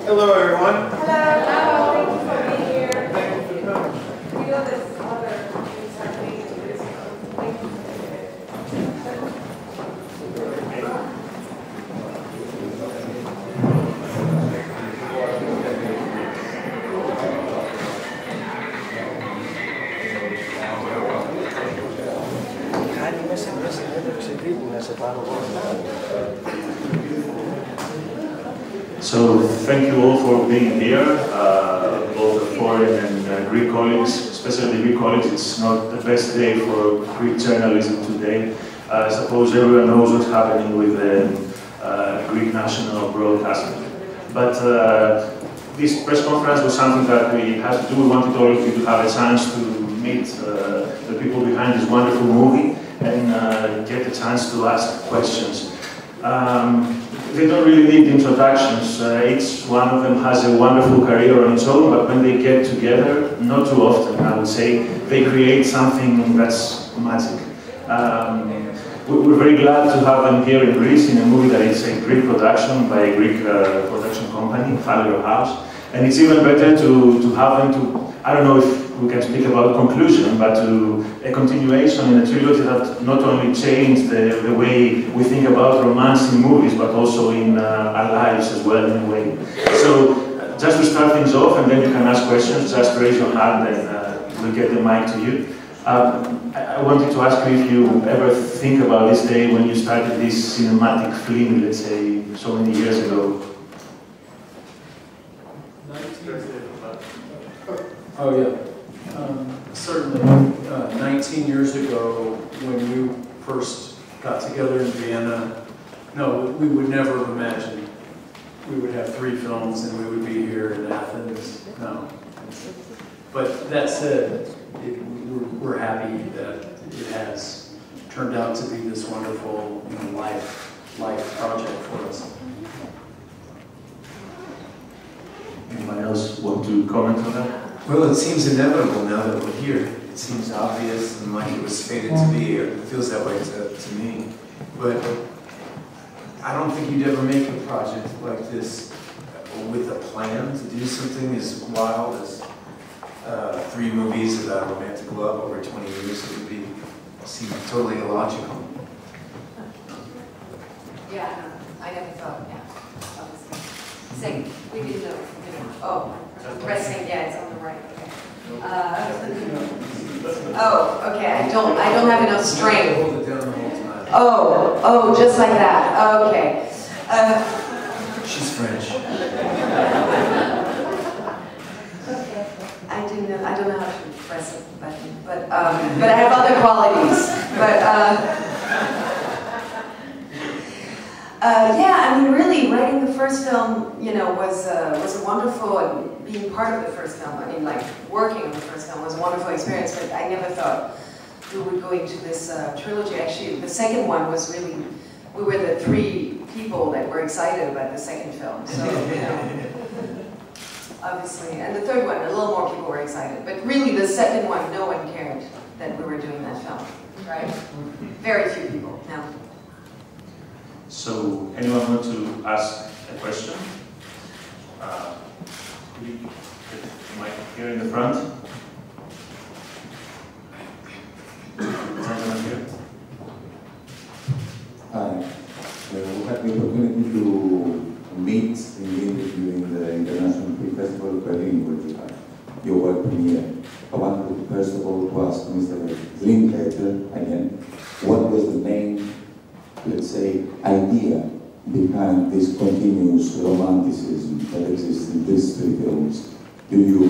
Hello, everyone. Hello. Thank you for being here. Thank you for coming. We know this other things happening in this. Thank you. So thank you all for being here, both the foreign and Greek colleagues, especially the Greek colleagues. It's not the best day for Greek journalism today. I suppose everyone knows what's happening with the Greek national broadcasting. But this press conference was something that we had to do. We wanted all of you to have a chance to meet the people behind this wonderful movie and get a chance to ask questions. They don't really need introductions. Each one of them has a wonderful career on its own, but when they get together, not too often, I would say, they create something that's magic. We're very glad to have them here in Greece in a movie that is a Greek production by a Greek production company, House. And it's even better to have them to, I don't know if we can speak about conclusion, but to a continuation in a trilogy that not only changed the way we think about romance in movies, but also in our lives as well in a way. So just to start things off, and then you can ask questions, just raise your hand and we'll get the mic to you. I wanted to ask you if you ever think about this day when you started this cinematic film, let's say, so many years ago. Oh yeah, certainly 19 years ago when we first got together in Vienna, no, we would never have imagined we would have 3 films and we would be here in Athens, no. But that said, we're happy that it has turned out to be this wonderful life project for us. Anyone else want to comment on that? Well, it seems inevitable now that we're here. It seems obvious and like it was fated to be. It feels that way to me. But I don't think you'd ever make a project like this with a plan to do something as wild as 3 movies about romantic love over 20 years. It would seem totally illogical. Yeah, I never thought, yeah, obviously. Saying, we didn't know, oh, pressing, yeah, it's on the right, okay. Oh, okay, I don't have enough strength. Hold it down the whole time. Oh, just like that, okay. She's French. I don't know how to press a button, but I have other qualities. But yeah, I mean, really, writing the first film, was a wonderful, and being part of the first film. I mean, like working on the first film was a wonderful experience. But I never thought we would go into this trilogy. Actually, the second one was really, we were the 3 people that were excited about the second film. So. Obviously, and the third one, a little more people were excited. But really, the second one, no one cared that we were doing that film, right? Very few people, no. So, anyone want to ask a question? Mic here in the front. Gentleman here. Hi. We had the opportunity to meet in the International Film Festival of Berlin, where you had your world premiere. I wanted first of all to ask Mr. Linklater again, what was the main, let's say, idea behind this continuous romanticism that exists in these 3 films? Do you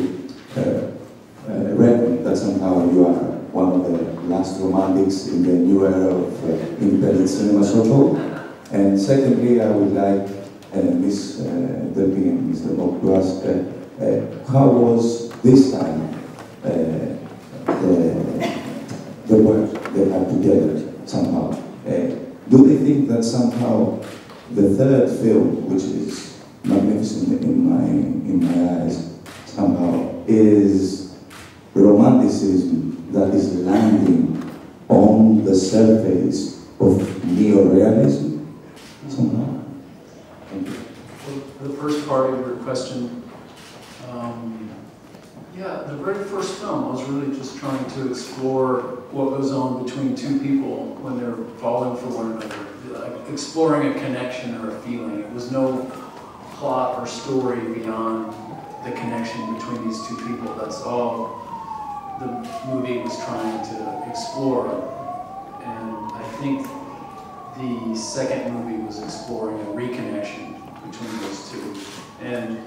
reckon that somehow you are one of the last romantics in the new era of independent cinema, so-called? And secondly, I would like Ms. Delpy and Mr. Hawke to ask, how was this time the work they had together somehow? Do they think that somehow the 3rd film, which is magnificent in my eyes, somehow is romanticism that is landing on the surface of neorealism somehow? Thank you. The first part of your question. Yeah, the very first film, I was really just trying to explore what goes on between two people when they're falling for one another, like exploring a connection or a feeling. It was no plot or story beyond the connection between these two people. That's all the movie was trying to explore. And I think the second movie was exploring a reconnection between those two. And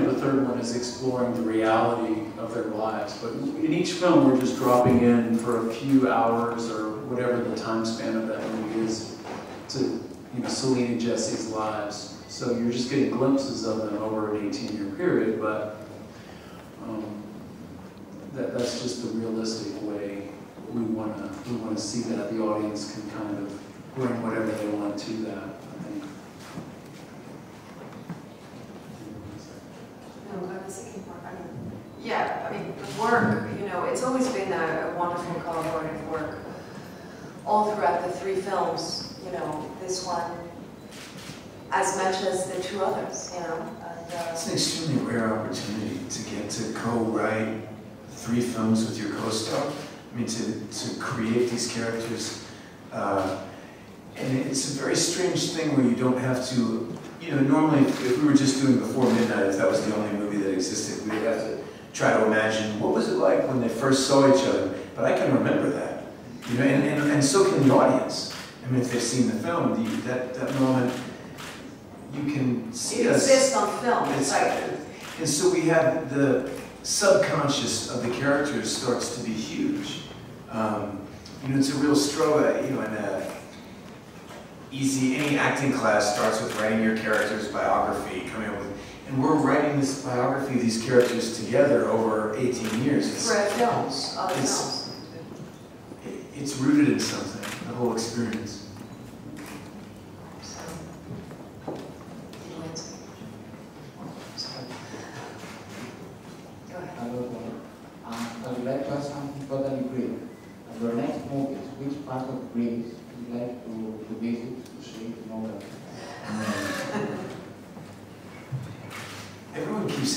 the third one is exploring the reality of their lives. But in each film, we're just dropping in for a few hours or whatever the time span of that movie is to, Celine and Jesse's lives. So you're just getting glimpses of them over an 18-year period, but that's just the realistic way we want to see that. The audience can kind of bring whatever they want to that, I think. Yeah, I mean, the work, it's always been a wonderful collaborative work all throughout the three films, this one, as much as the two others, It's an extremely rare opportunity to get to co-write 3 films with your co-star. I mean, to create these characters. And it's a very strange thing where you don't have to, normally if we were just doing Before Midnight, if that was the only movie that existed, we would have to try to imagine what was it like when they first saw each other. But I can remember that, and so can the audience. I mean, if they've seen the film, that moment, you can see it exists on film. And so we have the subconscious of the characters starts to be huge. It's a real struggle, any acting class starts with writing your character's biography, coming up with, and we're writing this biography of these characters together over 18 years. It's rooted in something, the whole experience. I would like to ask something totally Greek. Your next movies, which part of Greece would you like to visit, to see, to know that? Everyone keeps,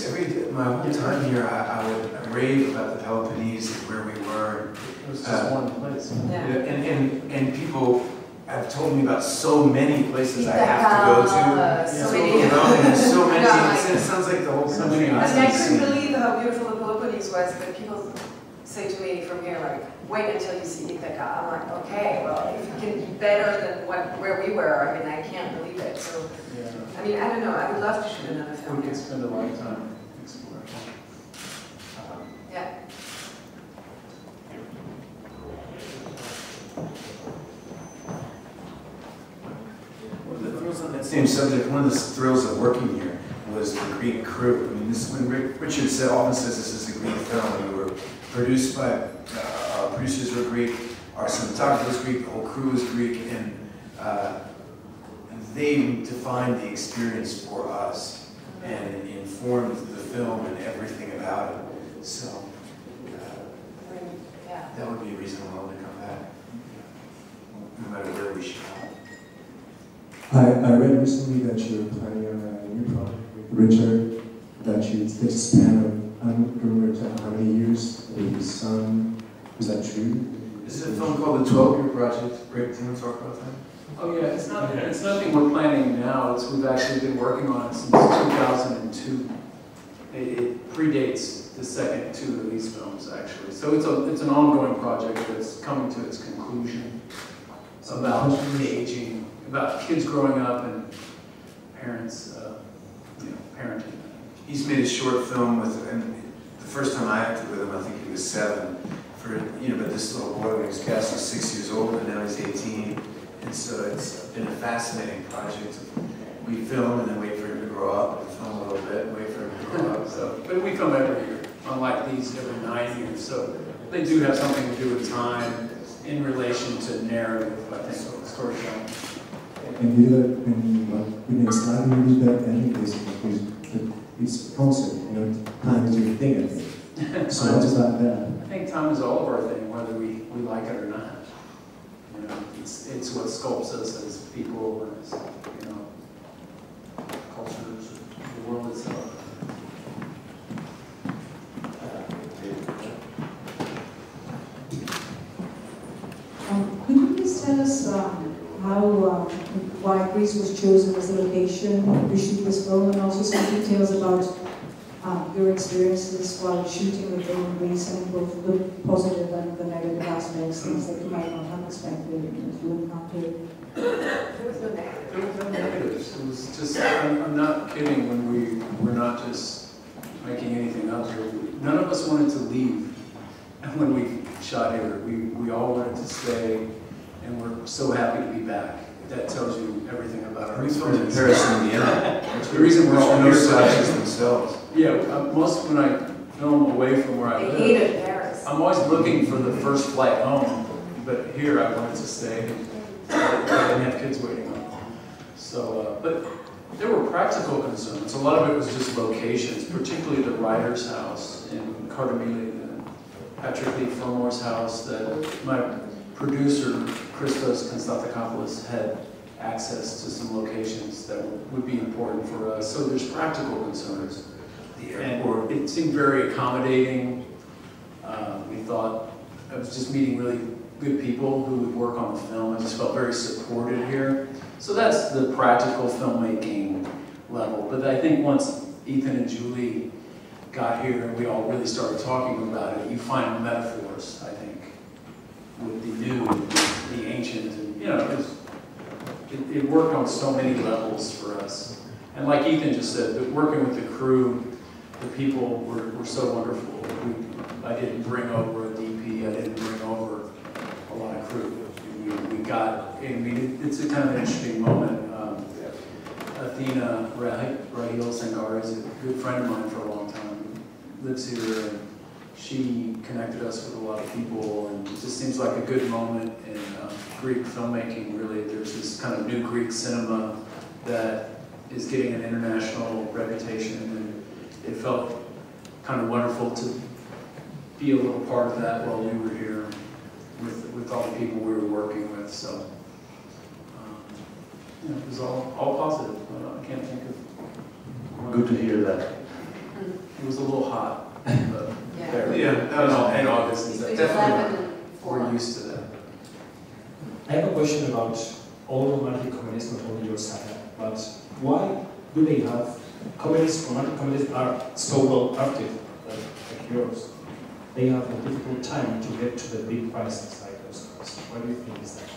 my whole time here, I would rave about the Peloponnese and where we were. It was just one place. Yeah. And people have told me about so many places I have to go to. So many. It sounds like the whole country. I couldn't believe how beautiful the Peloponnese was, but people say to me from here, like, wait until you see Ithaca. I'm like, okay, well, if it can be better than where we were, I mean, I can't believe it. So, Yeah. I mean, I don't know, I would love to shoot another film We here. could spend a lot of time exploring. Yeah. One of the thrills on that same subject, one of the thrills of working here was the Greek crew. I mean, when Richard often says this is a Greek film. We were produced by, our producers were Greek, our cinematographer was Greek, the whole crew was Greek, and they defined the experience for us and informed the film and everything about it. So Yeah. that would be a reason why I want to come back, no matter where we shot. I read recently that you're planning on a new project with Richard, that it's a span of, I don't remember exactly how many years with his son. Is that true? This is a film called The 12-Year Project. Rick, do you want to talk about that? Oh yeah, it's nothing we're planning now. We've actually been working on it since 2002. It predates the second 2 of these films, actually. So it's an ongoing project that's coming to its conclusion about aging, about kids growing up and parents, parenting. He's made a short film with, and the first time I acted with him, I think he was 7. But this little boy when he was cast was 6 years old, and now he's 18. And so it's been a fascinating project. We film and then wait for him to grow up, and film a little bit, and wait for him to grow up. So, but we film every year, unlike these every 9 years. So they do have something to do with time in relation to narrative, I think, storytelling. And you did that in Stylo, you did that ending basically, because it's a concept, time is your thing, I think. So what is that? I think time is all of our thing, whether we like it or not. It's what sculpts us as people, as cultures. world itself. Could you please tell us why Greece was chosen as the location to shoot this film, and also some details about your experiences while shooting the film in Greece, and both the positive and the negative aspects, things that you might not have expected if you would not do it? There was no negative. There was no negatives. It was just, I'm not kidding when we were not just making anything up here. None of us wanted to leave. And when we shot here, we all wanted to stay, and we're so happy to be back. That tells you everything about our We filmed in experience. Paris and Vienna. The reason we're all here slouches themselves. Yeah, most when I film away from where I I live, hated Paris. I'm always looking for the first flight home, but here I wanted to stay. I didn't have kids waiting on me. So, but there were practical concerns. A lot of it was just locations, particularly the writer's house in Kardamili, Patrick Lee Fillmore's house, that my producer, Christos Konstantakopoulos, had access to some locations that would be important for us. So there's practical concerns. The airport, it seemed very accommodating. We thought, I was just meeting really good people who would work on the film. I just felt very supported here. So that's the practical filmmaking level. But I think once Ethan and Julie got here and we all really started talking about it, you find metaphors, I think, with the new, the ancient, and you know, it worked on so many levels for us. And like Ethan just said, that working with the crew, the people were so wonderful. I didn't bring over a DP, I didn't bring over a lot of crew. We got, I mean, it's a kind of an interesting moment. Athena Rahil Sangar is a good friend of mine for a long time, lives here, and she connected us with a lot of people, and it just seems like a good moment in Greek filmmaking, really. There's this kind of new Greek cinema that is getting an international reputation, and it felt kind of wonderful to be a little part of that while we were here with all the people we were working with. So you know, it was all positive. I can't think of. Good to hear that. It was a little hot, but Yeah, in August. Between Definitely 11 and 4. we're used to that. I have a question about all romantic comedies, not only your saga, but why do they have comedies? Romantic comedies are so well acted, like yours. They have a difficult time to get to the big prizes like those ones. What do you think is that?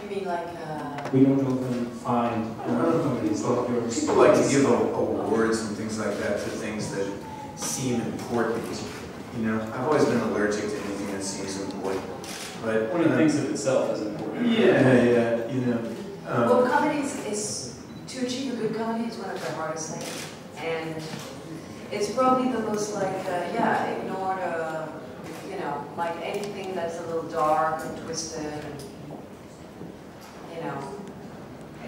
You mean like... We don't often find romantic comedies like yours. People like to give awards and things like that to things that seem important. You know, I've always been allergic to anything that seems important. But One of the things of itself is important. Yeah, you know. well, comedies is, to achieve a good comedy is one of the hardest things. And it's probably the most like, ignored, you know, like anything that's a little dark and twisted and, you know,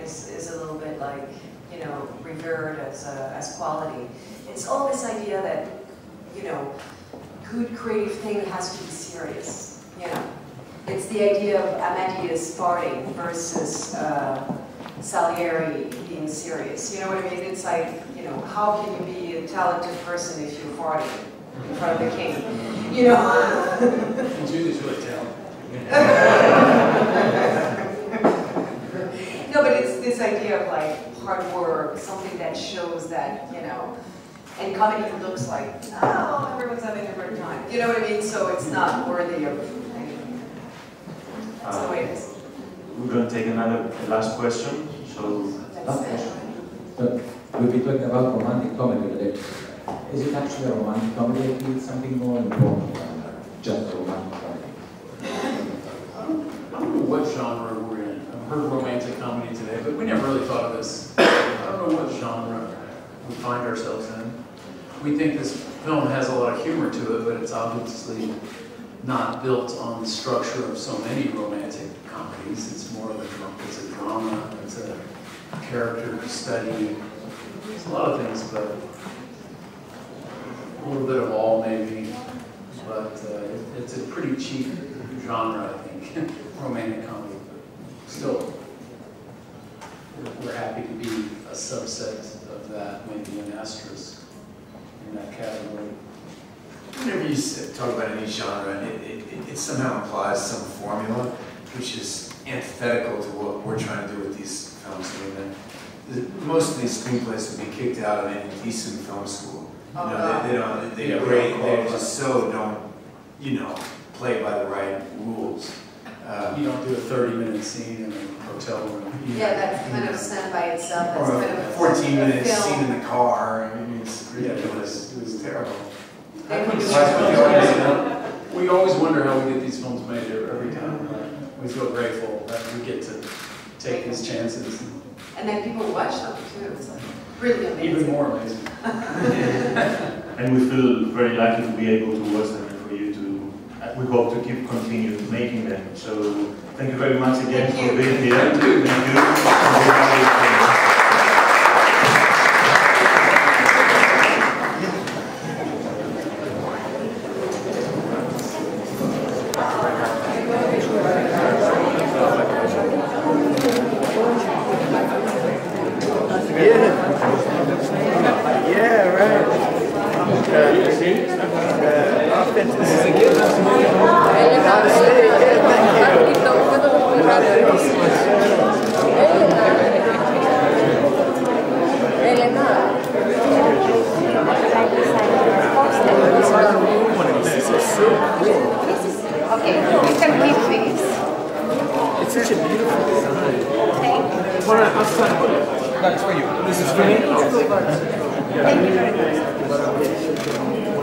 is a little bit like, you know, revered as quality. It's all this idea that, you know, good creative thing has to be serious, you know. It's the idea of Amadeus farting versus Salieri being serious. You know what I mean? It's like, you know, how can you be a talented person if you're farting in front of the king? You know? And Julie's really talented. No, but it's this idea of like hard work, something that shows that, you know, and comedy looks like, oh, everyone's having a great time. You know what I mean? So it's not worthy of anything. That's the way it is. We're going to take another last question. So, That's it. But we'll be talking about romantic comedy today. Is it actually a romantic comedy or is it something more important than just a romantic comedy? I don't know what genre we're in. I've heard romantic comedy today, but we never really thought of this. I don't know what genre we find ourselves in. We think this film has a lot of humor to it, but it's obviously not built on the structure of so many romantic comedies. It's more of a drama, it's a character study. It's a lot of things, but a little bit of all maybe. But it's a pretty cheap genre, I think, romantic comedy. But still, we're happy to be a subset of that. category? Whenever you talk about any genre, it somehow implies some formula, which is antithetical to what we're trying to do with these films. I mean, most of these screenplays would be kicked out of any decent film school. You know, they just so don't, you know, play by the right rules. You don't do a 30-minute scene in a hotel room. Yeah, that's kind of stand by itself. That's Or kind a of 14-minute film. scene in the car. I mean, it's ridiculous. It was terrible. We always wonder how we get these films made every time. We feel grateful that we get to take these chances. And then people watch them too. It's like really amazing. Even more amazing. And we feel very lucky to be able to watch them and for you to, we hope to keep continuing making them. So thank you very much again for being here. Thank you. Thank you. Thank you very much.